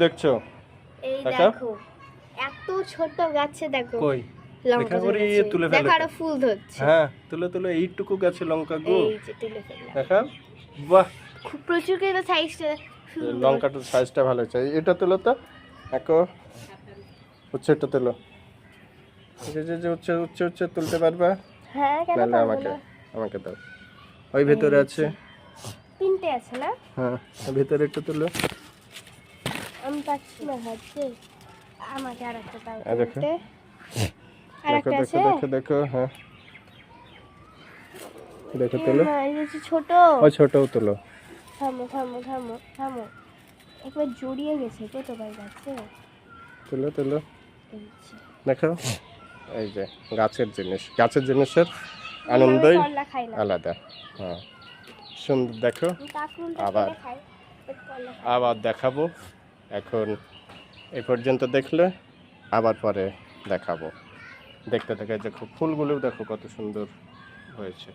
দেখছো? এই দেখো এত ছোট গাছে দেখো কই লঙ্কা করে তুলে ফেলে দেখো আরো ফুল ধরছে। হ্যাঁ তুলে এইটুকু গাছে লঙ্কা গো এই যে তুলে ফেললাম। দেখা বাহ খুব প্রচুর করে সাইজটা লঙ্কাটার সাইজটা ভালো হয়েছে। এটা তুলো তো একো হচ্ছে, এটা তুলো যে উচ্চ উচ্চ উচ্চ তুলতে পারবা? হ্যাঁ কেন নাহলে পারবো আমাকে না? আমাকে দাও। ওই ভেতরে আছে। তিনটে আছে না? হ্যাঁ ভেতরে একটু তুলো। আমি পাচ্ছি না হাতে। আমাকে আরেকটা দাও। দেখো আরেকটা দেখো আছে? দেখো দেখো হ্যাঁ দেখো তুলো। এই যে ছোট। ওই ছোটও তুলো। থামো থামো থামো থামো। একবার জড়িয়ে গেছে গো তোমার গাছে। তুলো তুলো এই যে। দেখো এই যে গাছের জিনিসের আনন্দই করলা খাই না। আলাদা। হ্যাঁ সুন্দর দেখো। কাকরুলটা আবার খেলে খাই, বাট করলা খাই না। আবার দেখাবো। এখন এই পর্যন্ত দেখলে আবার পরে দেখাবো। দেখতে দেখে দেখো ফুলগুলোও দেখো কত সুন্দর হয়েছে।